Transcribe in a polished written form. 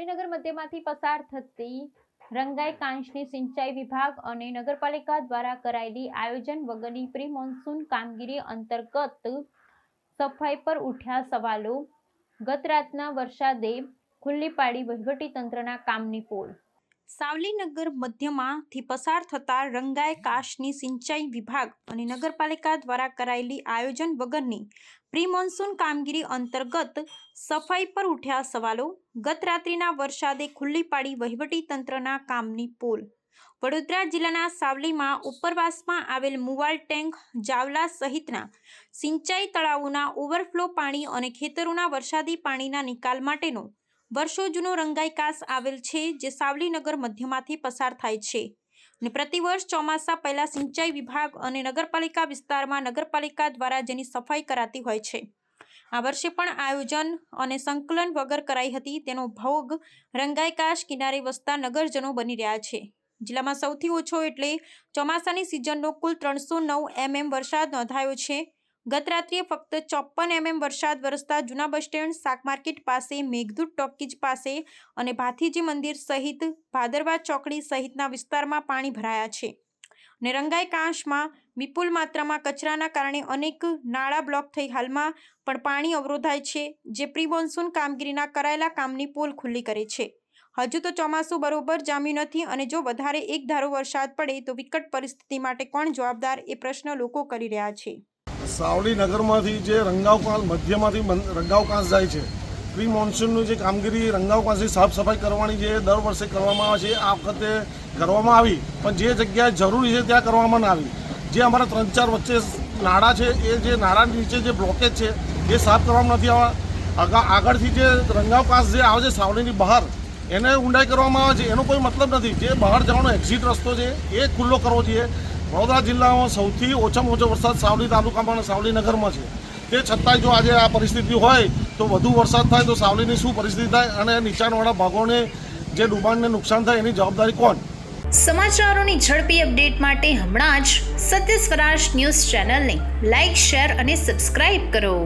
સાવલીનગર મધ્યમાંથી પસાર થતી રંગાઈ કાંચની સિંચાઈ વિભાગ અને નગરપાલિકા દ્વારા કરાયેલી આયોજન વગરની પ્રી મોન્સૂન કામગીરી અંતર્ગત સફાઈ પર ઉઠ્યા સવાલો। ગત રાતના વરસાદે ખુલ્લી પાડી વહીવટીતંત્રના કામની પોલ। સાવલીનગર મધ્યમાંથી પસાર થતા રંગાઈ કાચની સિંચાઈ વિભાગ અને નગરપાલિકા દ્વારા કરાયેલી આયોજન વગરની પ્રી મોન્સૂન કામગીરી અંતર્ગત સફાઈ પર ઉઠ્યા સવાલો। ગત રાત્રિના વરસાદે ખુલ્લી પાડી વહીવટીતંત્રના કામની પોલ। વડોદરા જિલ્લાના સાવલીમાં ઉપરવાસમાં આવેલ મુવાલ ટેન્ક, જાવલા સહિતના સિંચાઈ તળાવોના ઓવરફ્લો પાણી અને ખેતરોના વરસાદી પાણીના નિકાલ માટેનો વર્ષો જૂનો રંગાઈ કાચ આવેલ છે, જે સાવલીનગર મધ્યમાંથી પસાર થાય છે અને પ્રતિવર્ષ ચોમાસા પહેલા સિંચાઈ વિભાગ અને નગરપાલિકા વિસ્તારમાં નગરપાલિકા દ્વારા જેની સફાઈ કરાતી હોય છે। આ વર્ષે પણ આયોજન અને સંકલન વગર કરાઈ હતી, તેનો ભોગ રંગાઈ કાચ કિનારે વસતા નગરજનો બની રહ્યા છે। જિલ્લામાં સૌથી ઓછો એટલે ચોમાસાની સિઝનનો કુલ 309 mm વરસાદ નોંધાયો છે। ગત રાત્રિએ ફક્ત 54 mm વરસાદ વરસતા જૂના બસ સ્ટેન્ડ, શાક માર્કેટ પાસે, મેઘદૂત ટોકીજ પાસે અને ભાથીજી મંદિર સહિત ભાદરવા ચોકડી સહિતના વિસ્તારમાં પાણી ભરાયા છે અને રંગાઈ કાચમાં વિપુલ માત્રામાં કચરાના કારણે અનેક નાળા બ્લોક થઈ હાલમાં પણ પાણી અવરોધાય છે, જે પ્રી મોન્સૂન કામગીરીના કરાયેલા કામની પોલ ખુલ્લી કરે છે। હજુ તો ચોમાસું બરોબર જામ્યું નથી અને જો વધારે એક ધારો વરસાદ પડે તો વિકટ પરિસ્થિતિ માટે કોણ જવાબદાર, એ પ્રશ્ન લોકો કરી રહ્યા છે। સાવલી નગરમાંથી જે રંગાવ કાચ મધ્યમાંથી રંગાવ કાચ જાય છે, પ્રી મોન્સૂનની જે કામગીરી રંગાવ કાચની સાફ સફાઈ કરવાની જે દર વર્ષે કરવામાં આવે છે, આ વખતે કરવામાં આવી, પણ જે જગ્યાએ જરૂરી છે ત્યાં કરવામાં ના આવી। જે અમારા 3-4 વચ્ચે નાળા છે, એ જે નાળાની નીચે જે બ્લોકેજ છે એ સાફ કરવામાં નથી આવ્યા। આગળથી જે રંગાવ કાચ જે આવે છે સાવલીની બહાર, એને ઊંડાઈ કરવામાં આવે છે, એનો કોઈ મતલબ નથી। જે બહાર જવાનો એક્ઝિટ રસ્તો છે એ ખુલ્લો કરવો જોઈએ। વડોદરા જિલ્લામાં સૌથી ઓછામાં ઓછો વરસાદ સાવલી તાલુકામાં અને સાવલીનગરમાં છે, તે છતાંય જો આજે આ પરિસ્થિતિ હોય તો વધુ વરસાદ થાય તો સાવલીની શું પરિસ્થિતિ થાય અને નીચાણવાળા ભાગોને જે ડૂબાણને નુકસાન થાય એની જવાબદારી કોણ? સમાચારોની ઝડપી અપડેટ માટે હમણાં જ સત્ય સ્વરાજ ન્યૂઝ ચેનલને લાઇક, શેર અને સબસ્ક્રાઇબ કરો।